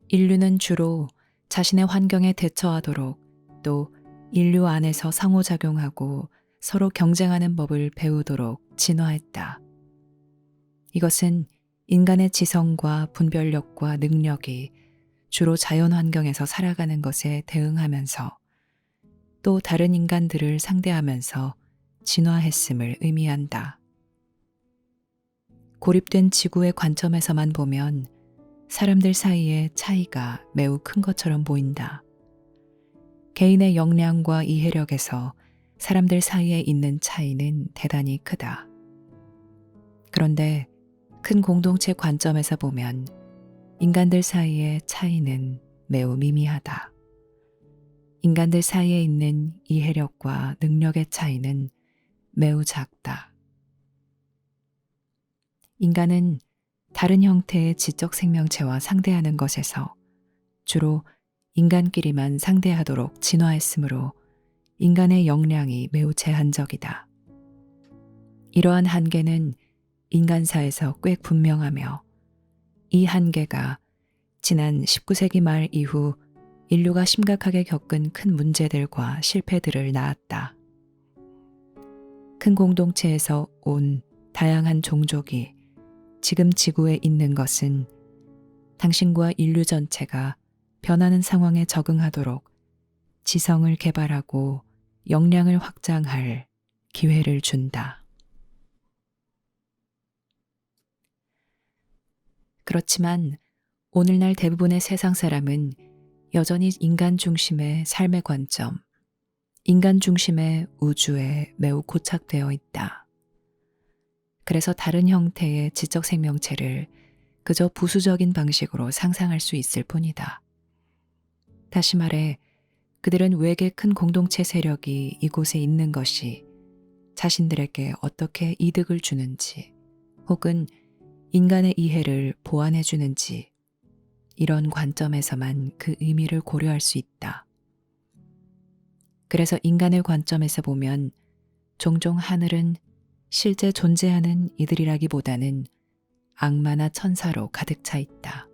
인류는 주로 자신의 환경에 대처하도록 또 인류 안에서 상호작용하고 서로 경쟁하는 법을 배우도록 진화했다. 이것은 인간의 지성과 분별력과 능력이 주로 자연 환경에서 살아가는 것에 대응하면서 또 다른 인간들을 상대하면서 진화했음을 의미한다. 고립된 지구의 관점에서만 보면 사람들 사이의 차이가 매우 큰 것처럼 보인다. 개인의 역량과 이해력에서 사람들 사이에 있는 차이는 대단히 크다. 그런데 큰 공동체 관점에서 보면 인간들 사이의 차이는 매우 미미하다. 인간들 사이에 있는 이해력과 능력의 차이는 매우 작다. 인간은 다른 형태의 지적 생명체와 상대하는 것에서 주로 인간끼리만 상대하도록 진화했으므로 인간의 역량이 매우 제한적이다. 이러한 한계는 인간사에서 꽤 분명하며 이 한계가 지난 19세기 말 이후 인류가 심각하게 겪은 큰 문제들과 실패들을 낳았다. 큰 공동체에서 온 다양한 종족이 지금 지구에 있는 것은 당신과 인류 전체가 변하는 상황에 적응하도록 지성을 개발하고 역량을 확장할 기회를 준다. 그렇지만 오늘날 대부분의 세상 사람은 여전히 인간 중심의 삶의 관점, 인간 중심의 우주에 매우 고착되어 있다. 그래서 다른 형태의 지적 생명체를 그저 부수적인 방식으로 상상할 수 있을 뿐이다. 다시 말해, 그들은 외계 큰 공동체 세력이 이곳에 있는 것이 자신들에게 어떻게 이득을 주는지 혹은 인간의 이해를 보완해 주는지 이런 관점에서만 그 의미를 고려할 수 있다. 그래서 인간의 관점에서 보면 종종 하늘은 실제 존재하는 이들이라기보다는 악마나 천사로 가득 차 있다.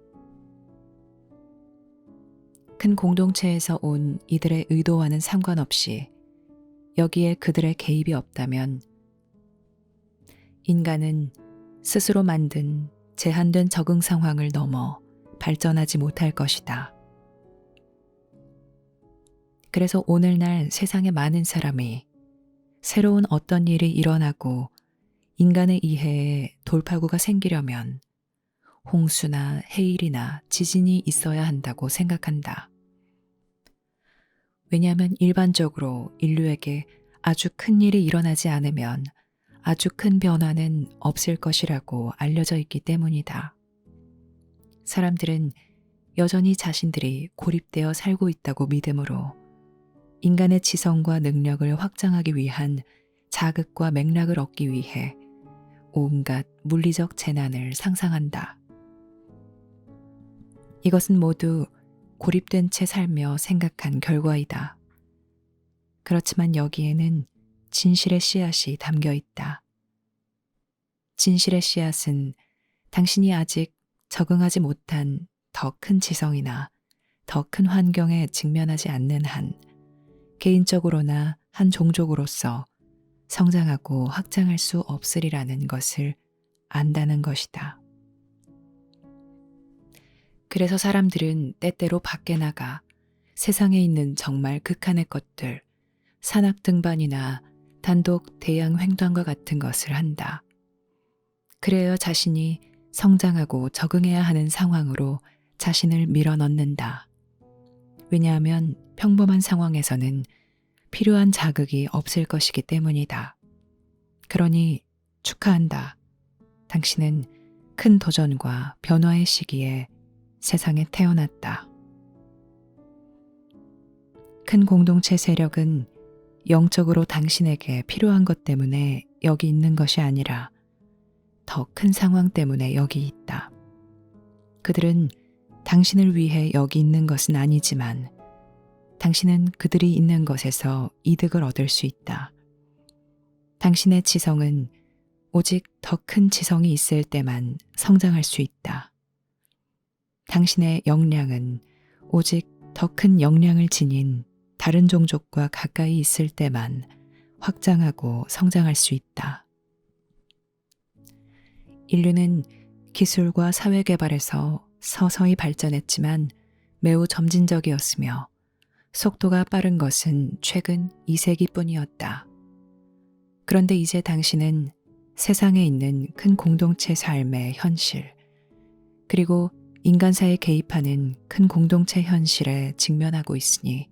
큰 공동체에서 온 이들의 의도와는 상관없이 여기에 그들의 개입이 없다면 인간은 스스로 만든 제한된 적응 상황을 넘어 발전하지 못할 것이다. 그래서 오늘날 세상의 많은 사람이 새로운 어떤 일이 일어나고 인간의 이해에 돌파구가 생기려면 홍수나 해일이나 지진이 있어야 한다고 생각한다. 왜냐하면 일반적으로 인류에게 아주 큰 일이 일어나지 않으면 아주 큰 변화는 없을 것이라고 알려져 있기 때문이다. 사람들은 여전히 자신들이 고립되어 살고 있다고 믿으므로 인간의 지성과 능력을 확장하기 위한 자극과 맥락을 얻기 위해 온갖 물리적 재난을 상상한다. 이것은 모두 고립된 채 살며 생각한 결과이다. 그렇지만 여기에는 진실의 씨앗이 담겨 있다. 진실의 씨앗은 당신이 아직 적응하지 못한 더 큰 지성이나 더 큰 환경에 직면하지 않는 한 개인적으로나 한 종족으로서 성장하고 확장할 수 없으리라는 것을 안다는 것이다. 그래서 사람들은 때때로 밖에 나가 세상에 있는 정말 극한의 것들, 산악 등반이나 단독 대양 횡단과 같은 것을 한다. 그래야 자신이 성장하고 적응해야 하는 상황으로 자신을 밀어넣는다. 왜냐하면 평범한 상황에서는 필요한 자극이 없을 것이기 때문이다. 그러니 축하한다. 당신은 큰 도전과 변화의 시기에 세상에 태어났다. 큰 공동체 세력은 영적으로 당신에게 필요한 것 때문에 여기 있는 것이 아니라 더 큰 상황 때문에 여기 있다. 그들은 당신을 위해 여기 있는 것은 아니지만 당신은 그들이 있는 것에서 이득을 얻을 수 있다. 당신의 지성은 오직 더 큰 지성이 있을 때만 성장할 수 있다. 당신의 역량은 오직 더 큰 역량을 지닌 다른 종족과 가까이 있을 때만 확장하고 성장할 수 있다. 인류는 기술과 사회 개발에서 서서히 발전했지만 매우 점진적이었으며 속도가 빠른 것은 최근 2세기뿐이었다. 그런데 이제 당신은 세상에 있는 큰 공동체 삶의 현실, 그리고 인간사에 개입하는 큰 공동체 현실에 직면하고 있으니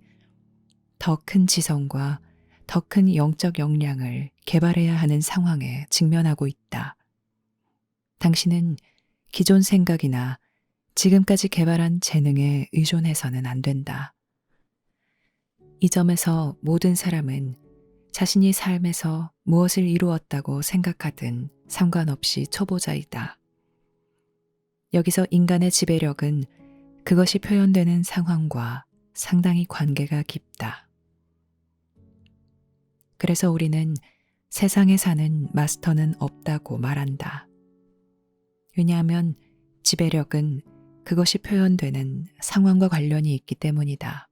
더 큰 지성과 더 큰 영적 역량을 개발해야 하는 상황에 직면하고 있다. 당신은 기존 생각이나 지금까지 개발한 재능에 의존해서는 안 된다. 이 점에서 모든 사람은 자신이 삶에서 무엇을 이루었다고 생각하든 상관없이 초보자이다. 여기서 인간의 지배력은 그것이 표현되는 상황과 상당히 관계가 깊다. 그래서 우리는 세상에 사는 마스터는 없다고 말한다. 왜냐하면 지배력은 그것이 표현되는 상황과 관련이 있기 때문이다.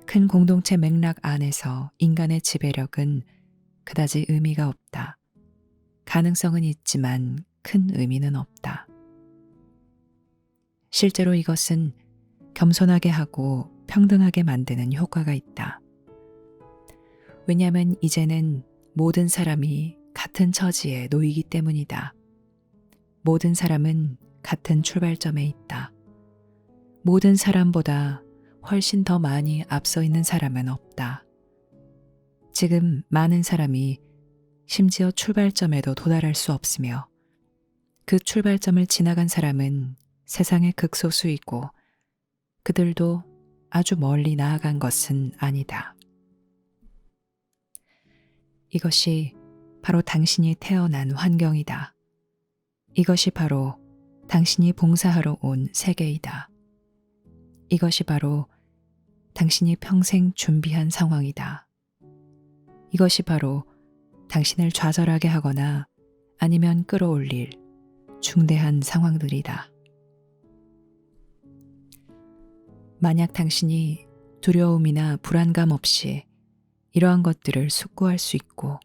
큰 공동체 맥락 안에서 인간의 지배력은 그다지 의미가 없다. 가능성은 있지만 큰 의미는 없다. 실제로 이것은 겸손하게 하고 평등하게 만드는 효과가 있다. 왜냐하면 이제는 모든 사람이 같은 처지에 놓이기 때문이다. 모든 사람은 같은 출발점에 있다. 모든 사람보다 훨씬 더 많이 앞서 있는 사람은 없다. 지금 많은 사람이 심지어 출발점에도 도달할 수 없으며 그 출발점을 지나간 사람은 세상의 극소수이고 그들도 아주 멀리 나아간 것은 아니다. 이것이 바로 당신이 태어난 환경이다. 이것이 바로 당신이 봉사하러 온 세계이다. 이것이 바로 당신이 평생 준비한 상황이다. 이것이 바로 당신을 좌절하게 하거나 아니면 끌어올릴 중대한 상황들이다. 만약 당신이 두려움이나 불안감 없이 이러한 것들을 숙고할 수 있고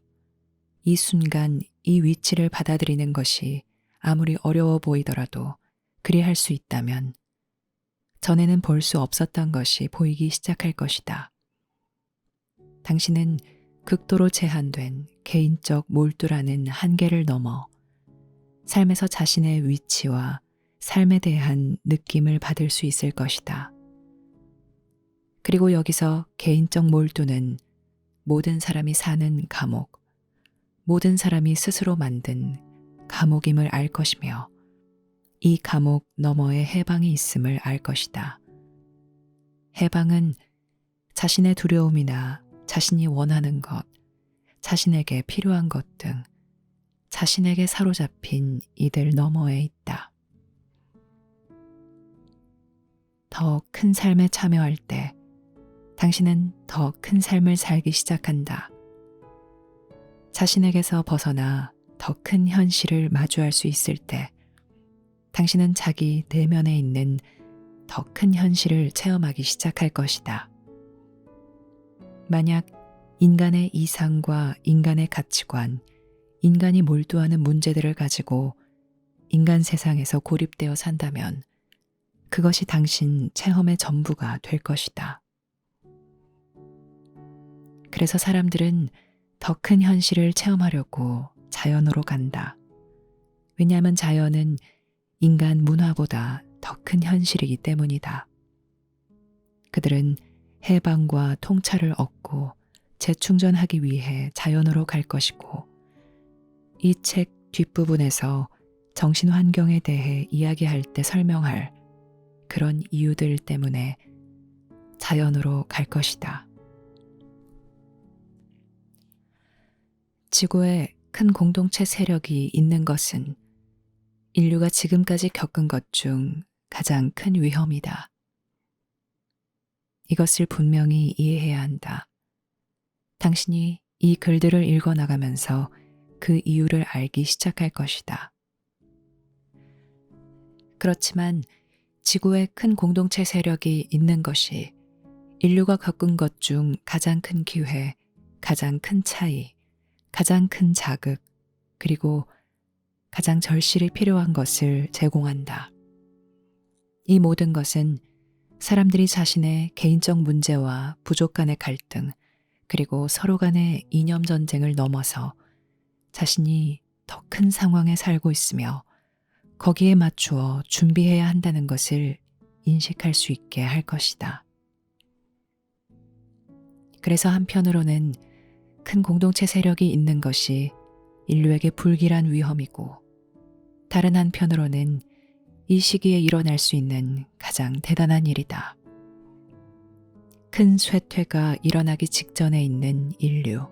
이 순간 이 위치를 받아들이는 것이 아무리 어려워 보이더라도 그리할 수 있다면 전에는 볼 수 없었던 것이 보이기 시작할 것이다. 당신은 극도로 제한된 개인적 몰두라는 한계를 넘어 삶에서 자신의 위치와 삶에 대한 느낌을 받을 수 있을 것이다. 그리고 여기서 개인적 몰두는 모든 사람이 사는 감옥, 모든 사람이 스스로 만든 감옥임을 알 것이며 이 감옥 너머에 해방이 있음을 알 것이다. 해방은 자신의 두려움이나 자신이 원하는 것, 자신에게 필요한 것 등 자신에게 사로잡힌 이들 너머에 있다. 더 큰 삶에 참여할 때 당신은 더 큰 삶을 살기 시작한다. 자신에게서 벗어나 더 큰 현실을 마주할 수 있을 때 당신은 자기 내면에 있는 더 큰 현실을 체험하기 시작할 것이다. 만약 인간의 이상과 인간의 가치관, 인간이 몰두하는 문제들을 가지고 인간 세상에서 고립되어 산다면 그것이 당신 체험의 전부가 될 것이다. 그래서 사람들은 더 큰 현실을 체험하려고 자연으로 간다. 왜냐하면 자연은 인간 문화보다 더 큰 현실이기 때문이다. 그들은 해방과 통찰을 얻고 재충전하기 위해 자연으로 갈 것이고 이 책 뒷부분에서 정신 환경에 대해 이야기할 때 설명할 그런 이유들 때문에 자연으로 갈 것이다. 지구에 큰 공동체 세력이 있는 것은 인류가 지금까지 겪은 것 중 가장 큰 위험이다. 이것을 분명히 이해해야 한다. 당신이 이 글들을 읽어나가면서 그 이유를 알기 시작할 것이다. 그렇지만 지구에 큰 공동체 세력이 있는 것이 인류가 겪은 것 중 가장 큰 기회, 가장 큰 차이, 가장 큰 자극, 그리고 가장 절실히 필요한 것을 제공한다. 이 모든 것은 사람들이 자신의 개인적 문제와 부족 간의 갈등, 그리고 서로 간의 이념 전쟁을 넘어서 자신이 더 큰 상황에 살고 있으며 거기에 맞추어 준비해야 한다는 것을 인식할 수 있게 할 것이다. 그래서 한편으로는 큰 공동체 세력이 있는 것이 인류에게 불길한 위험이고, 다른 한편으로는 이 시기에 일어날 수 있는 가장 대단한 일이다. 큰 쇠퇴가 일어나기 직전에 있는 인류.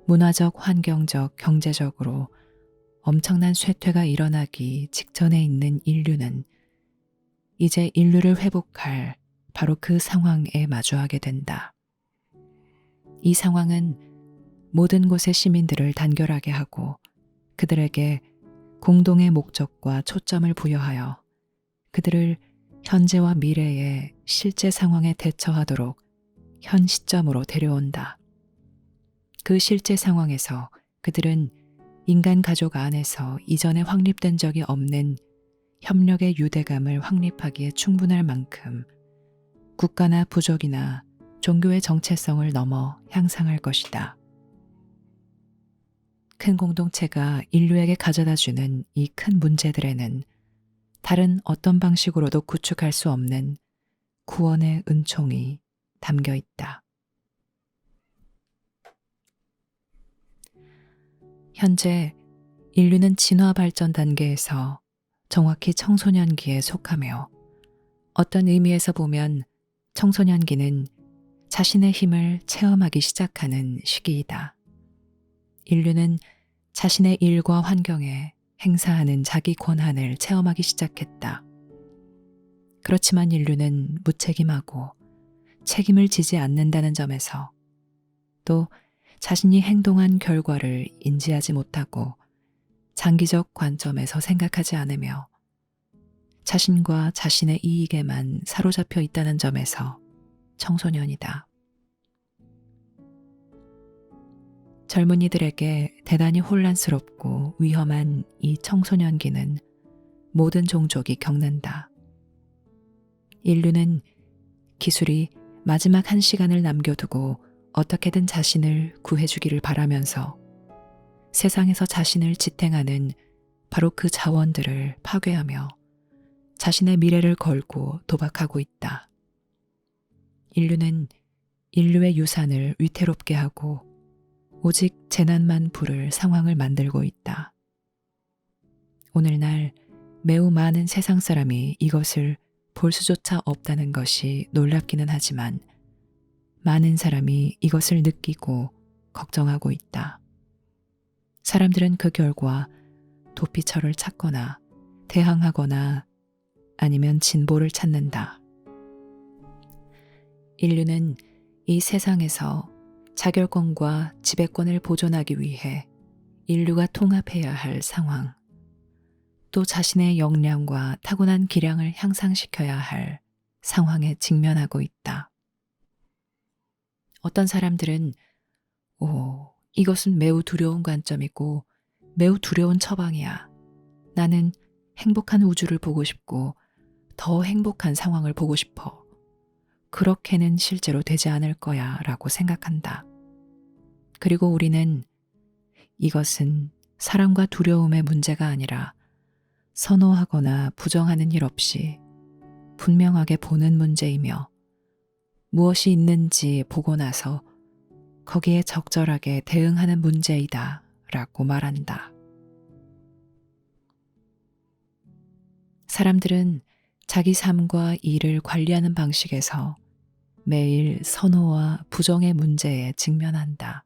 문화적, 환경적, 경제적으로 엄청난 쇠퇴가 일어나기 직전에 있는 인류는 이제 인류를 회복할 바로 그 상황에 마주하게 된다. 이 상황은 모든 곳의 시민들을 단결하게 하고 그들에게 공동의 목적과 초점을 부여하여 그들을 현재와 미래의 실제 상황에 대처하도록 현 시점으로 데려온다. 그 실제 상황에서 그들은 인간 가족 안에서 이전에 확립된 적이 없는 협력의 유대감을 확립하기에 충분할 만큼 국가나 부족이나 종교의 정체성을 넘어 향상할 것이다. 큰 공동체가 인류에게 가져다주는 이 큰 문제들에는 다른 어떤 방식으로도 구축할 수 없는 구원의 은총이 담겨 있다. 현재 인류는 진화 발전 단계에서 정확히 청소년기에 속하며, 어떤 의미에서 보면 청소년기는 자신의 힘을 체험하기 시작하는 시기이다. 인류는 자신의 일과 환경에 행사하는 자기 권한을 체험하기 시작했다. 그렇지만 인류는 무책임하고 책임을 지지 않는다는 점에서, 또 자신이 행동한 결과를 인지하지 못하고 장기적 관점에서 생각하지 않으며 자신과 자신의 이익에만 사로잡혀 있다는 점에서 청소년이다. 젊은이들에게 대단히 혼란스럽고 위험한 이 청소년기는 모든 종족이 겪는다. 인류는 기술이 마지막 한 시간을 남겨두고 어떻게든 자신을 구해주기를 바라면서 세상에서 자신을 지탱하는 바로 그 자원들을 파괴하며 자신의 미래를 걸고 도박하고 있다. 인류는 인류의 유산을 위태롭게 하고 오직 재난만 부를 상황을 만들고 있다. 오늘날 매우 많은 세상 사람이 이것을 볼 수조차 없다는 것이 놀랍기는 하지만 많은 사람이 이것을 느끼고 걱정하고 있다. 사람들은 그 결과 도피처를 찾거나 대항하거나 아니면 진보를 찾는다. 인류는 이 세상에서 자결권과 지배권을 보존하기 위해 인류가 통합해야 할 상황, 또 자신의 역량과 타고난 기량을 향상시켜야 할 상황에 직면하고 있다. 어떤 사람들은 이것은 매우 두려운 관점이고 매우 두려운 처방이야. 나는 행복한 우주를 보고 싶고 더 행복한 상황을 보고 싶어. 그렇게는 실제로 되지 않을 거야 라고 생각한다. 그리고 우리는 이것은 사랑과 두려움의 문제가 아니라 선호하거나 부정하는 일 없이 분명하게 보는 문제이며, 무엇이 있는지 보고 나서 거기에 적절하게 대응하는 문제이다 라고 말한다. 사람들은 자기 삶과 일을 관리하는 방식에서 매일 선호와 부정의 문제에 직면한다.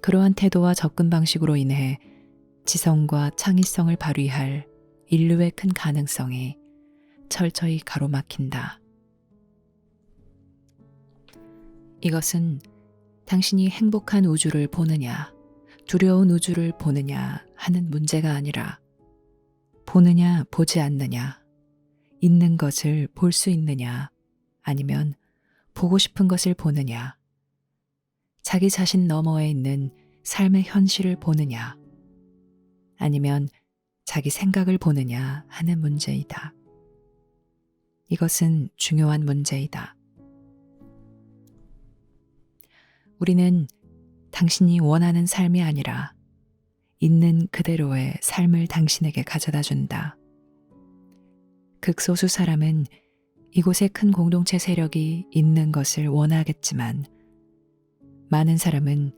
그러한 태도와 접근 방식으로 인해 지성과 창의성을 발휘할 인류의 큰 가능성이 철저히 가로막힌다. 이것은 당신이 행복한 우주를 보느냐, 두려운 우주를 보느냐 하는 문제가 아니라 보느냐, 보지 않느냐 있는 것을 볼 수 있느냐, 아니면 보고 싶은 것을 보느냐, 자기 자신 너머에 있는 삶의 현실을 보느냐, 아니면 자기 생각을 보느냐 하는 문제이다. 이것은 중요한 문제이다. 우리는 당신이 원하는 삶이 아니라 있는 그대로의 삶을 당신에게 가져다 준다. 극소수 사람은 이곳에 큰 공동체 세력이 있는 것을 원하겠지만, 많은 사람은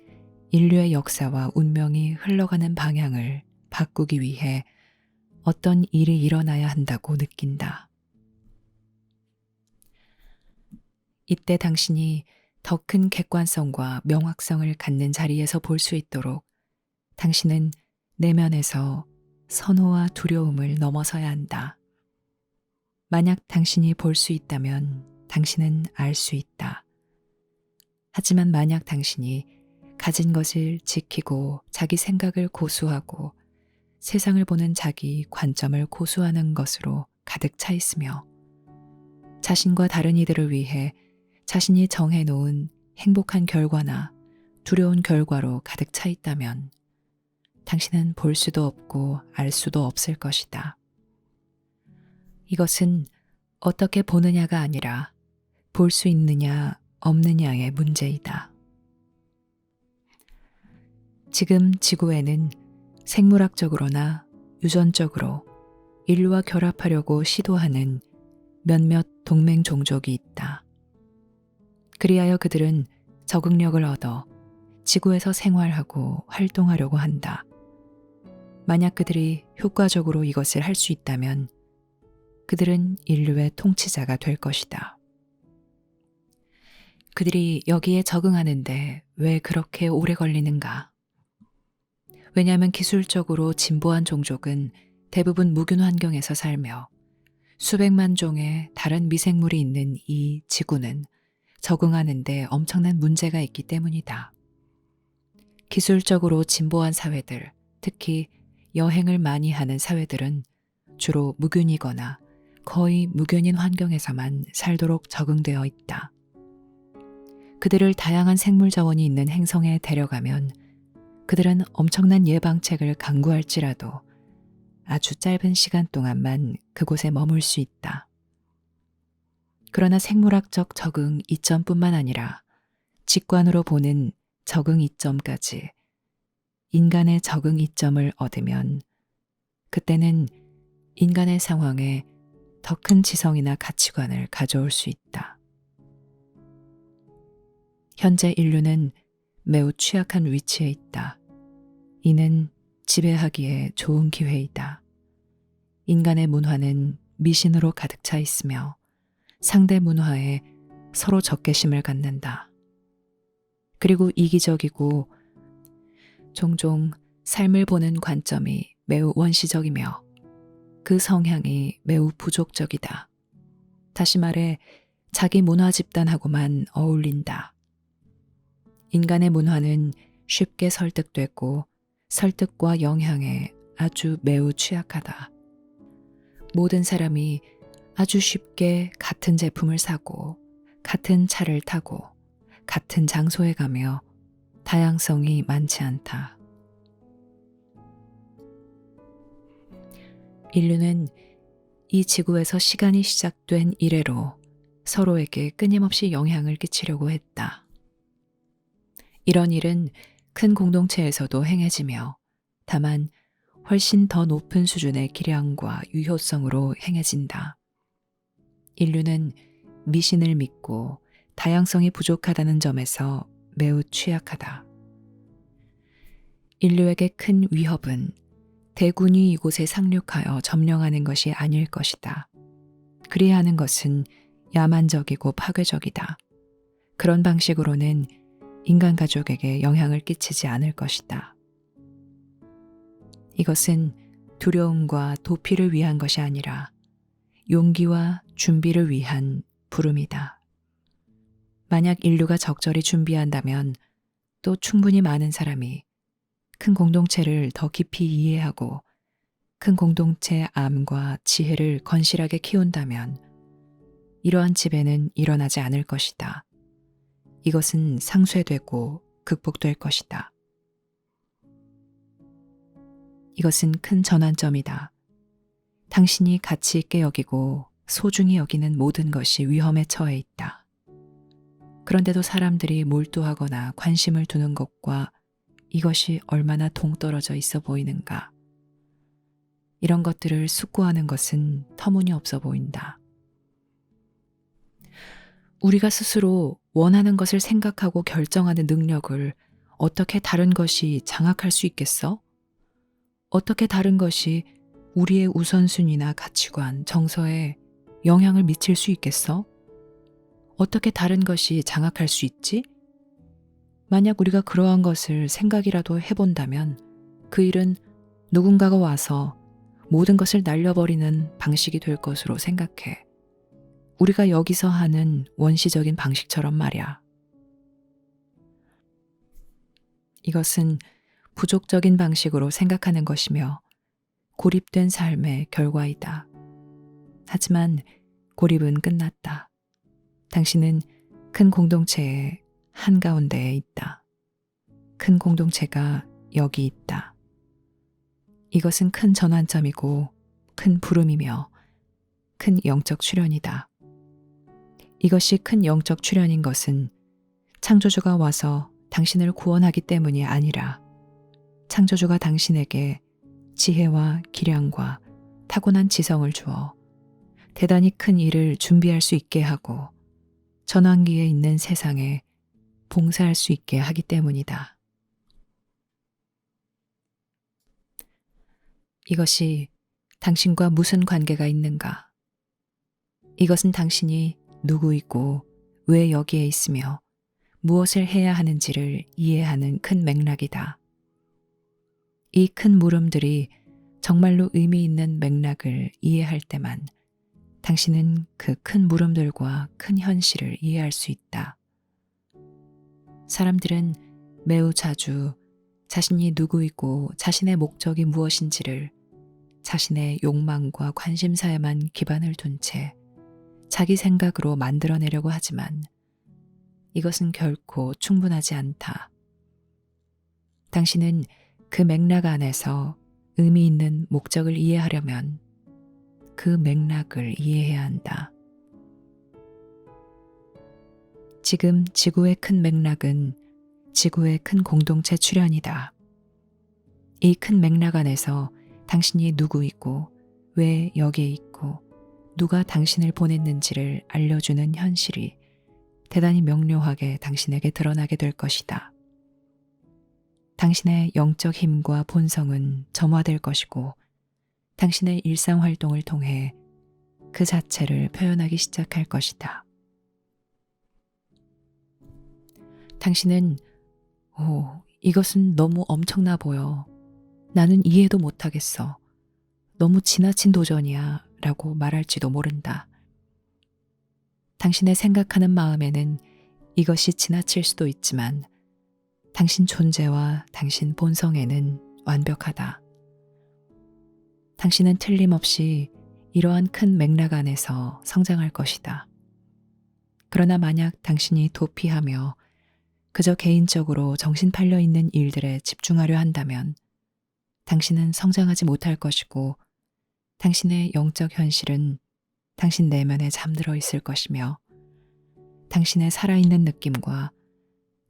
인류의 역사와 운명이 흘러가는 방향을 바꾸기 위해 어떤 일이 일어나야 한다고 느낀다. 이때 당신이 더 큰 객관성과 명확성을 갖는 자리에서 볼 수 있도록 당신은 내면에서 선호와 두려움을 넘어서야 한다. 만약 당신이 볼 수 있다면 당신은 알 수 있다. 하지만 만약 당신이 가진 것을 지키고 자기 생각을 고수하고 세상을 보는 자기 관점을 고수하는 것으로 가득 차 있으며 자신과 다른 이들을 위해 자신이 정해놓은 행복한 결과나 두려운 결과로 가득 차 있다면 당신은 볼 수도 없고 알 수도 없을 것이다. 이것은 어떻게 보느냐가 아니라 볼 수 있느냐 없느냐의 문제이다. 지금 지구에는 생물학적으로나 유전적으로 인류와 결합하려고 시도하는 몇몇 동맹 종족이 있다. 그리하여 그들은 적응력을 얻어 지구에서 생활하고 활동하려고 한다. 만약 그들이 효과적으로 이것을 할 수 있다면 그들은 인류의 통치자가 될 것이다. 그들이 여기에 적응하는데 왜 그렇게 오래 걸리는가? 왜냐하면 기술적으로 진보한 종족은 대부분 무균 환경에서 살며 수백만 종의 다른 미생물이 있는 이 지구는 적응하는데 엄청난 문제가 있기 때문이다. 기술적으로 진보한 사회들, 특히 여행을 많이 하는 사회들은 주로 무균이거나 거의 무균인 환경에서만 살도록 적응되어 있다. 그들을 다양한 생물 자원이 있는 행성에 데려가면 그들은 엄청난 예방책을 강구할지라도 아주 짧은 시간 동안만 그곳에 머물 수 있다. 그러나 생물학적 적응 이점뿐만 아니라 직관으로 보는 적응 이점까지 인간의 적응 이점을 얻으면 그때는 인간의 상황에 더 큰 지성이나 가치관을 가져올 수 있다. 현재 인류는 매우 취약한 위치에 있다. 이는 지배하기에 좋은 기회이다. 인간의 문화는 미신으로 가득 차 있으며 상대 문화에 서로 적개심을 갖는다. 그리고 이기적이고 종종 삶을 보는 관점이 매우 원시적이며 그 성향이 매우 부족적이다. 다시 말해 자기 문화 집단하고만 어울린다. 인간의 문화는 쉽게 설득되고 설득과 영향에 아주 매우 취약하다. 모든 사람이 아주 쉽게 같은 제품을 사고 같은 차를 타고 같은 장소에 가며 다양성이 많지 않다. 인류는 이 지구에서 시간이 시작된 이래로 서로에게 끊임없이 영향을 끼치려고 했다. 이런 일은 큰 공동체에서도 행해지며 다만 훨씬 더 높은 수준의 기량과 유효성으로 행해진다. 인류는 미신을 믿고 다양성이 부족하다는 점에서 매우 취약하다. 인류에게 큰 위협은 대군이 이곳에 상륙하여 점령하는 것이 아닐 것이다. 그리야 하는 것은 야만적이고 파괴적이다. 그런 방식으로는 인간 가족에게 영향을 끼치지 않을 것이다. 이것은 두려움과 도피를 위한 것이 아니라 용기와 준비를 위한 부름이다. 만약 인류가 적절히 준비한다면 또 충분히 많은 사람이 큰 공동체를 더 깊이 이해하고 큰 공동체의 암과 지혜를 건실하게 키운다면 이러한 지배는 일어나지 않을 것이다. 이것은 상쇄되고 극복될 것이다. 이것은 큰 전환점이다. 당신이 가치 있게 여기고 소중히 여기는 모든 것이 위험에 처해 있다. 그런데도 사람들이 몰두하거나 관심을 두는 것과 이것이 얼마나 동떨어져 있어 보이는가. 이런 것들을 숙고하는 것은 터무니없어 보인다. 우리가 스스로 원하는 것을 생각하고 결정하는 능력을 어떻게 다른 것이 장악할 수 있겠어? 어떻게 다른 것이 우리의 우선순위나 가치관, 정서에 영향을 미칠 수 있겠어? 어떻게 다른 것이 장악할 수 있지? 만약 우리가 그러한 것을 생각이라도 해본다면 그 일은 누군가가 와서 모든 것을 날려버리는 방식이 될 것으로 생각해. 우리가 여기서 하는 원시적인 방식처럼 말이야. 이것은 부족적인 방식으로 생각하는 것이며 고립된 삶의 결과이다. 하지만 고립은 끝났다. 당신은 큰 공동체의 한가운데에 있다. 큰 공동체가 여기 있다. 이것은 큰 전환점이고 큰 부름이며 큰 영적 출현이다. 이것이 큰 영적 출현인 것은 창조주가 와서 당신을 구원하기 때문이 아니라 창조주가 당신에게 지혜와 기량과 타고난 지성을 주어 대단히 큰 일을 준비할 수 있게 하고 전환기에 있는 세상에 봉사할 수 있게 하기 때문이다. 이것이 당신과 무슨 관계가 있는가? 이것은 당신이 누구이고 왜 여기에 있으며 무엇을 해야 하는지를 이해하는 큰 맥락이다. 이 큰 물음들이 정말로 의미 있는 맥락을 이해할 때만 당신은 그 큰 물음들과 큰 현실을 이해할 수 있다. 사람들은 매우 자주 자신이 누구이고 자신의 목적이 무엇인지를 자신의 욕망과 관심사에만 기반을 둔 채 자기 생각으로 만들어내려고 하지만 이것은 결코 충분하지 않다. 당신은 그 맥락 안에서 의미 있는 목적을 이해하려면 그 맥락을 이해해야 한다. 지금 지구의 큰 맥락은 지구의 큰 공동체 출현이다. 이 큰 맥락 안에서 당신이 누구이고 왜 여기에 있고 누가 당신을 보냈는지를 알려주는 현실이 대단히 명료하게 당신에게 드러나게 될 것이다. 당신의 영적 힘과 본성은 점화될 것이고 당신의 일상 활동을 통해 그 자체를 표현하기 시작할 것이다. 당신은 이것은 너무 엄청나 보여. 나는 이해도 못하겠어. 너무 지나친 도전이야 라고 말할지도 모른다. 당신의 생각하는 마음에는 이것이 지나칠 수도 있지만 당신 존재와 당신 본성에는 완벽하다. 당신은 틀림없이 이러한 큰 맥락 안에서 성장할 것이다. 그러나 만약 당신이 도피하며 그저 개인적으로 정신 팔려 있는 일들에 집중하려 한다면 당신은 성장하지 못할 것이고 당신의 영적 현실은 당신 내면에 잠들어 있을 것이며 당신의 살아있는 느낌과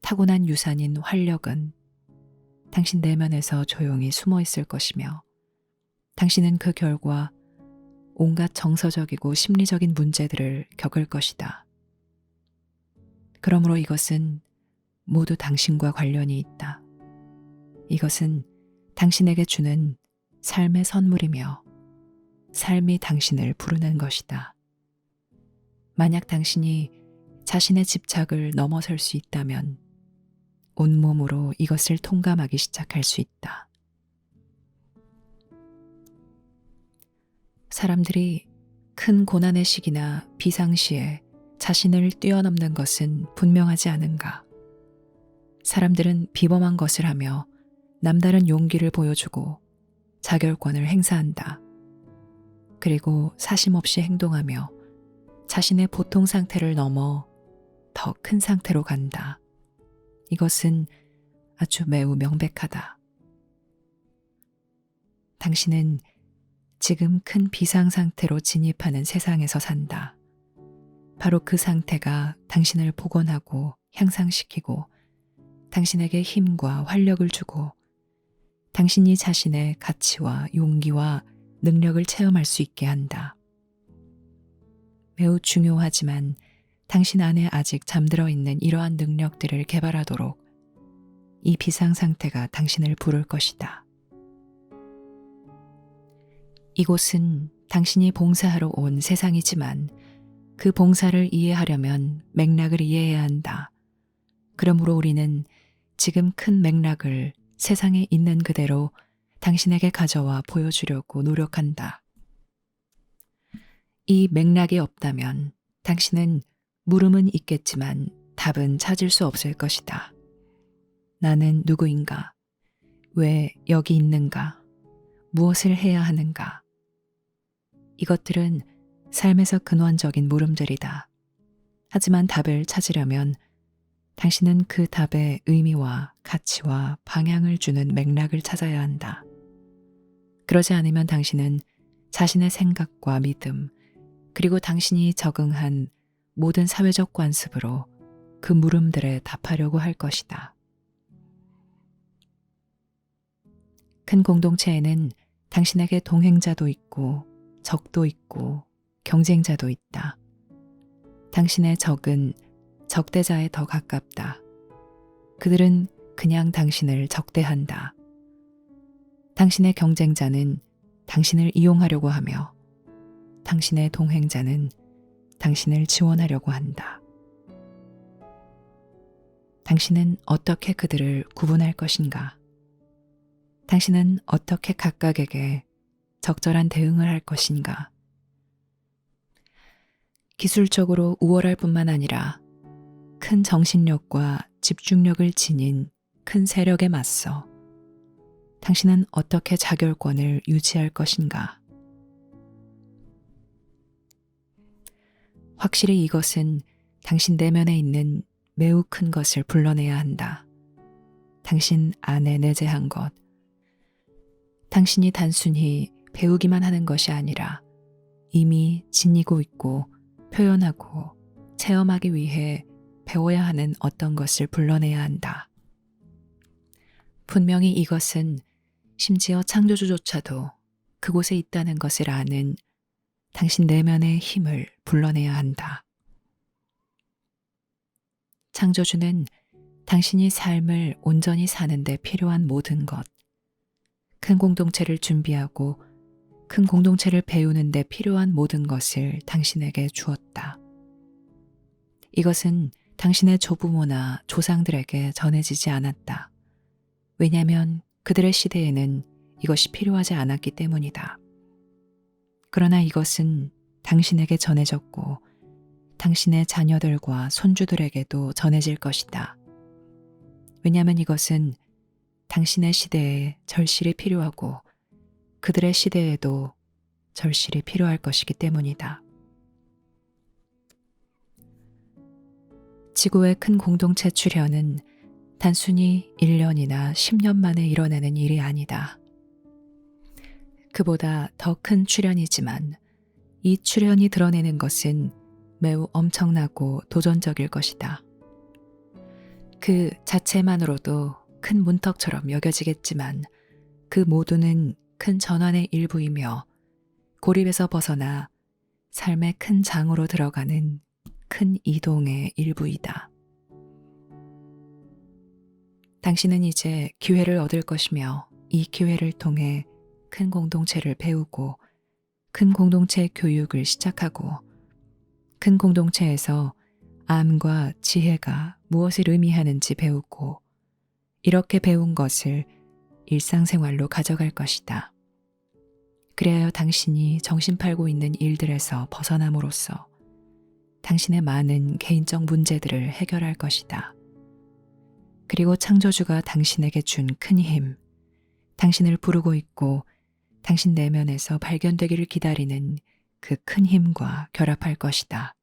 타고난 유산인 활력은 당신 내면에서 조용히 숨어 있을 것이며 당신은 그 결과 온갖 정서적이고 심리적인 문제들을 겪을 것이다. 그러므로 이것은 모두 당신과 관련이 있다. 이것은 당신에게 주는 삶의 선물이며 삶이 당신을 부르는 것이다. 만약 당신이 자신의 집착을 넘어설 수 있다면 온몸으로 이것을 통감하기 시작할 수 있다. 사람들이 큰 고난의 시기나 비상시에 자신을 뛰어넘는 것은 분명하지 않은가? 사람들은 비범한 것을 하며 남다른 용기를 보여주고 자결권을 행사한다. 그리고 사심없이 행동하며 자신의 보통 상태를 넘어 더 큰 상태로 간다. 이것은 아주 매우 명백하다. 당신은 지금 큰 비상 상태로 진입하는 세상에서 산다. 바로 그 상태가 당신을 복원하고 향상시키고 당신에게 힘과 활력을 주고 당신이 자신의 가치와 용기와 능력을 체험할 수 있게 한다. 매우 중요하지만 당신 안에 아직 잠들어 있는 이러한 능력들을 개발하도록 이 비상 상태가 당신을 부를 것이다. 이곳은 당신이 봉사하러 온 세상이지만 그 봉사를 이해하려면 맥락을 이해해야 한다. 그러므로 우리는 지금 큰 맥락을 세상에 있는 그대로 당신에게 가져와 보여주려고 노력한다. 이 맥락이 없다면 당신은 물음은 있겠지만 답은 찾을 수 없을 것이다. 나는 누구인가? 왜 여기 있는가? 무엇을 해야 하는가? 이것들은 삶에서 근원적인 물음들이다. 하지만 답을 찾으려면 당신은 그 답의 의미와 가치와 방향을 주는 맥락을 찾아야 한다. 그러지 않으면 당신은 자신의 생각과 믿음, 그리고 당신이 적응한 모든 사회적 관습으로 그 물음들에 답하려고 할 것이다. 큰 공동체에는 당신에게 동행자도 있고 적도 있고 경쟁자도 있다. 당신의 적은 적대자에 더 가깝다. 그들은 그냥 당신을 적대한다. 당신의 경쟁자는 당신을 이용하려고 하며 당신의 동행자는 당신을 지원하려고 한다. 당신은 어떻게 그들을 구분할 것인가? 당신은 어떻게 각각에게 적절한 대응을 할 것인가? 기술적으로 우월할 뿐만 아니라 큰 정신력과 집중력을 지닌 큰 세력에 맞서 당신은 어떻게 자결권을 유지할 것인가? 확실히 이것은 당신 내면에 있는 매우 큰 것을 불러내야 한다. 당신 안에 내재한 것. 당신이 단순히 배우기만 하는 것이 아니라 이미 지니고 있고 표현하고 체험하기 위해 배워야 하는 어떤 것을 불러내야 한다. 분명히 이것은 심지어 창조주조차도 그곳에 있다는 것을 아는 당신 내면의 힘을 불러내야 한다. 창조주는 당신이 삶을 온전히 사는 데 필요한 모든 것, 큰 공동체를 준비하고 큰 공동체를 배우는 데 필요한 모든 것을 당신에게 주었다. 이것은 당신의 조부모나 조상들에게 전해지지 않았다. 왜냐하면 그들의 시대에는 이것이 필요하지 않았기 때문이다. 그러나 이것은 당신에게 전해졌고 당신의 자녀들과 손주들에게도 전해질 것이다. 왜냐하면 이것은 당신의 시대에 절실히 필요하고 그들의 시대에도 절실히 필요할 것이기 때문이다. 지구의 큰 공동체 출현은 단순히 1년이나 10년 만에 일어나는 일이 아니다. 그보다 더 큰 출현이지만 이 출현이 드러내는 것은 매우 엄청나고 도전적일 것이다. 그 자체만으로도 큰 문턱처럼 여겨지겠지만 그 모두는 큰 전환의 일부이며 고립에서 벗어나 삶의 큰 장으로 들어가는 큰 이동의 일부이다. 당신은 이제 기회를 얻을 것이며 이 기회를 통해 큰 공동체를 배우고 큰 공동체 교육을 시작하고 큰 공동체에서 암과 지혜가 무엇을 의미하는지 배우고 이렇게 배운 것을 일상생활로 가져갈 것이다. 그래야 당신이 정신 팔고 있는 일들에서 벗어남으로써 당신의 많은 개인적 문제들을 해결할 것이다. 그리고 창조주가 당신에게 준 큰 힘, 당신을 부르고 있고 당신 내면에서 발견되기를 기다리는 그 큰 힘과 결합할 것이다.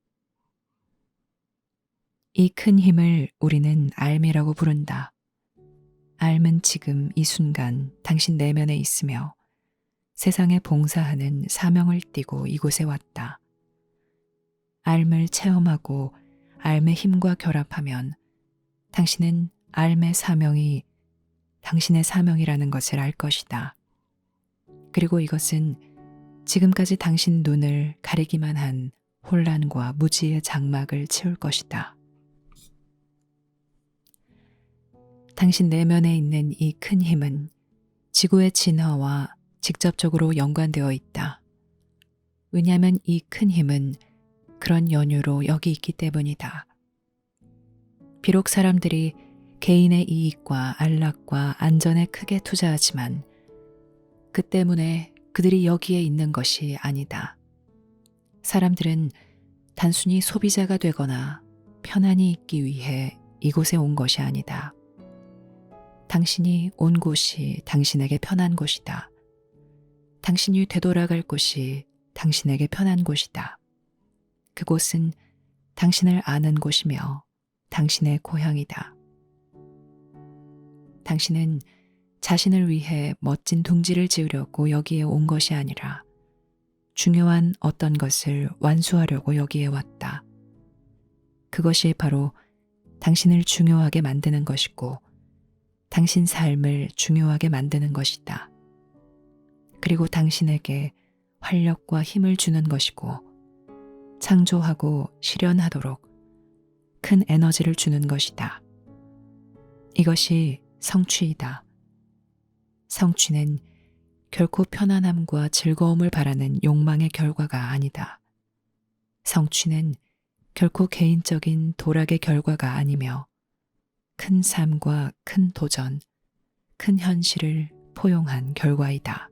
이 큰 힘을 우리는 알미라고 부른다. 알은 지금 이 순간 당신 내면에 있으며 세상에 봉사하는 사명을 띠고 이곳에 왔다. 알을 체험하고 알의 힘과 결합하면 당신은 알의 사명이 당신의 사명이라는 것을 알 것이다. 그리고 이것은 지금까지 당신 눈을 가리기만 한 혼란과 무지의 장막을 채울 것이다. 당신 내면에 있는 이 큰 힘은 지구의 진화와 직접적으로 연관되어 있다. 왜냐하면 이 큰 힘은 그런 연유로 여기 있기 때문이다. 비록 사람들이 개인의 이익과 안락과 안전에 크게 투자하지만 그 때문에 그들이 여기에 있는 것이 아니다. 사람들은 단순히 소비자가 되거나 편안히 있기 위해 이곳에 온 것이 아니다. 당신이 온 곳이 당신에게 편한 곳이다. 당신이 되돌아갈 곳이 당신에게 편한 곳이다. 그곳은 당신을 아는 곳이며 당신의 고향이다. 당신은 자신을 위해 멋진 둥지를 지으려고 여기에 온 것이 아니라 중요한 어떤 것을 완수하려고 여기에 왔다. 그것이 바로 당신을 중요하게 만드는 것이고 당신 삶을 중요하게 만드는 것이다. 그리고 당신에게 활력과 힘을 주는 것이고 창조하고 실현하도록 큰 에너지를 주는 것이다. 이것이 성취이다. 성취는 결코 편안함과 즐거움을 바라는 욕망의 결과가 아니다. 성취는 결코 개인적인 도락의 결과가 아니며 큰 삶과 큰 도전, 큰 현실을 포용한 결과이다.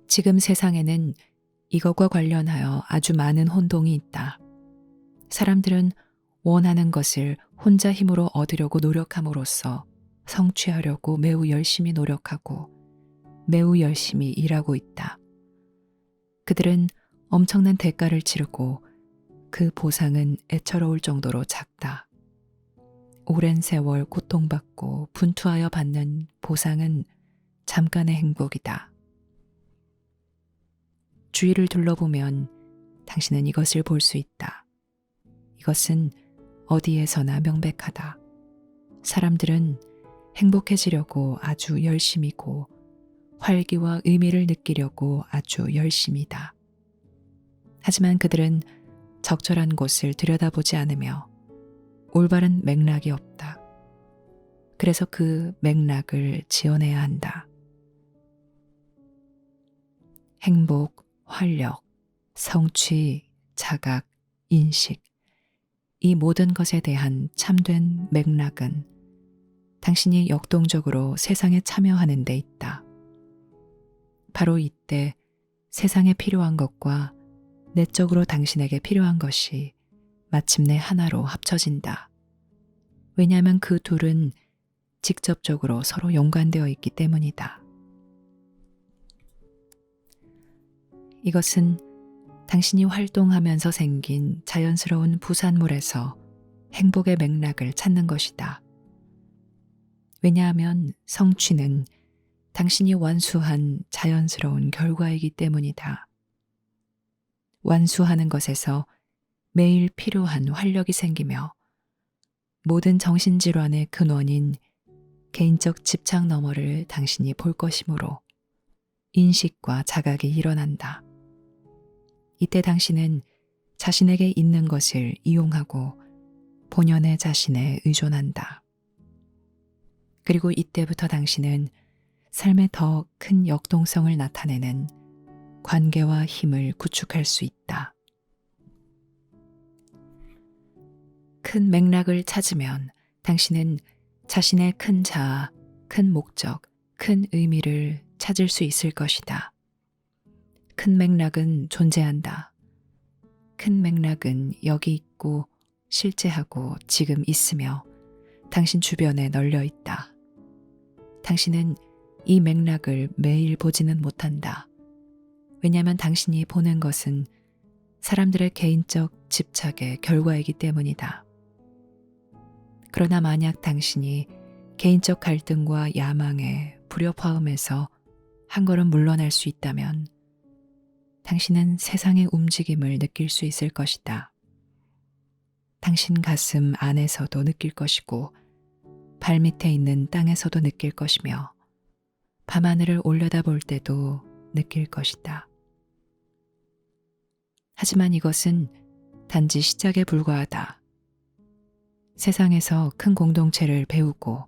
지금 세상에는 이것과 관련하여 아주 많은 혼동이 있다. 사람들은 원하는 것을 혼자 힘으로 얻으려고 노력함으로써 성취하려고 매우 열심히 노력하고 매우 열심히 일하고 있다. 그들은 엄청난 대가를 치르고 그 보상은 애처로울 정도로 작다. 오랜 세월 고통받고 분투하여 받는 보상은 잠깐의 행복이다. 주위를 둘러보면 당신은 이것을 볼 수 있다. 이것은 어디에서나 명백하다. 사람들은 행복해지려고 아주 열심이고 활기와 의미를 느끼려고 아주 열심이다. 하지만 그들은 적절한 곳을 들여다보지 않으며 올바른 맥락이 없다. 그래서 그 맥락을 지어내야 한다. 행복, 활력, 성취, 자각, 인식, 이 모든 것에 대한 참된 맥락은 당신이 역동적으로 세상에 참여하는 데 있다. 바로 이때 세상에 필요한 것과 내적으로 당신에게 필요한 것이 마침내 하나로 합쳐진다. 왜냐하면 그 둘은 직접적으로 서로 연관되어 있기 때문이다. 이것은 당신이 활동하면서 생긴 자연스러운 부산물에서 행복의 맥락을 찾는 것이다. 왜냐하면 성취는 당신이 완수한 자연스러운 결과이기 때문이다. 완수하는 것에서 매일 필요한 활력이 생기며 모든 정신질환의 근원인 개인적 집착 너머를 당신이 볼 것이므로 인식과 자각이 일어난다. 이때 당신은 자신에게 있는 것을 이용하고 본연의 자신에 의존한다. 그리고 이때부터 당신은 삶의 더 큰 역동성을 나타내는 관계와 힘을 구축할 수 있다. 큰 맥락을 찾으면 당신은 자신의 큰 자아, 큰 목적, 큰 의미를 찾을 수 있을 것이다. 큰 맥락은 존재한다. 큰 맥락은 여기 있고 실제하고 지금 있으며 당신 주변에 널려 있다. 당신은 이 맥락을 매일 보지는 못한다. 왜냐하면 당신이 보는 것은 사람들의 개인적 집착의 결과이기 때문이다. 그러나 만약 당신이 개인적 갈등과 야망의 불협화음에서 한 걸음 물러날 수 있다면 당신은 세상의 움직임을 느낄 수 있을 것이다. 당신 가슴 안에서도 느낄 것이고 발밑에 있는 땅에서도 느낄 것이며 밤하늘을 올려다볼 때도 느낄 것이다. 하지만 이것은 단지 시작에 불과하다. 세상에서 큰 공동체를 배우고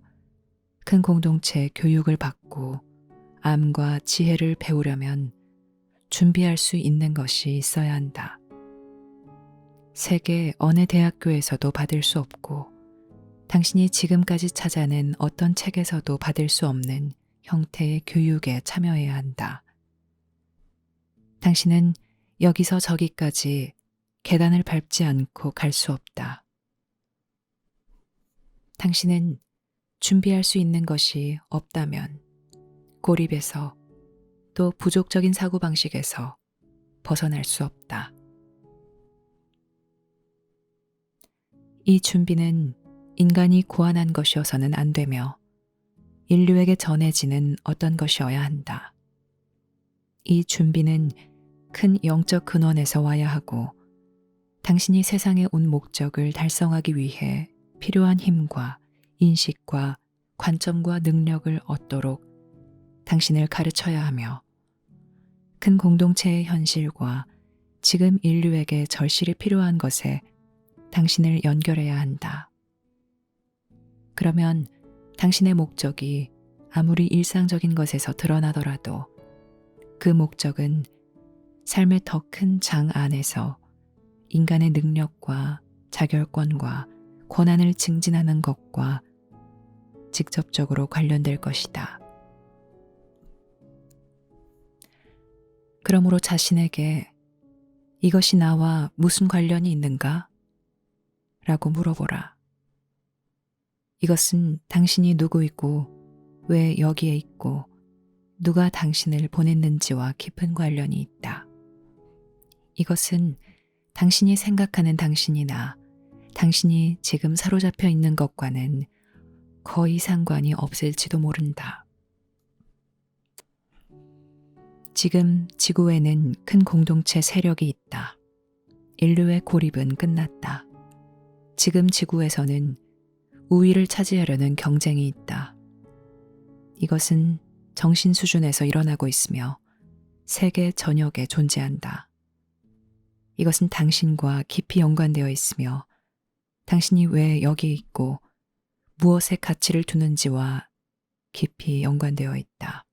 큰 공동체 교육을 받고 암과 지혜를 배우려면 준비할 수 있는 것이 있어야 한다. 세계 어느 대학교에서도 받을 수 없고 당신이 지금까지 찾아낸 어떤 책에서도 받을 수 없는 형태의 교육에 참여해야 한다. 당신은 여기서 저기까지 계단을 밟지 않고 갈 수 없다. 당신은 준비할 수 있는 것이 없다면 고립에서 또 부족적인 사고방식에서 벗어날 수 없다. 이 준비는 인간이 고안한 것이어서는 안 되며 인류에게 전해지는 어떤 것이어야 한다. 이 준비는 큰 영적 근원에서 와야 하고 당신이 세상에 온 목적을 달성하기 위해 필요한 힘과 인식과 관점과 능력을 얻도록 당신을 가르쳐야 하며 큰 공동체의 현실과 지금 인류에게 절실히 필요한 것에 당신을 연결해야 한다. 그러면 당신의 목적이 아무리 일상적인 것에서 드러나더라도 그 목적은 삶의 더 큰 장 안에서 인간의 능력과 자결권과 권한을 증진하는 것과 직접적으로 관련될 것이다. 그러므로 자신에게 이것이 나와 무슨 관련이 있는가? 라고 물어보라. 이것은 당신이 누구이고 왜 여기에 있고 누가 당신을 보냈는지와 깊은 관련이 있다. 이것은 당신이 생각하는 당신이나 당신이 지금 사로잡혀 있는 것과는 거의 상관이 없을지도 모른다. 지금 지구에는 큰 공동체 세력이 있다. 인류의 고립은 끝났다. 지금 지구에서는 우위를 차지하려는 경쟁이 있다. 이것은 정신 수준에서 일어나고 있으며 세계 전역에 존재한다. 이것은 당신과 깊이 연관되어 있으며 당신이 왜 여기 있고 무엇에 가치를 두는지와 깊이 연관되어 있다.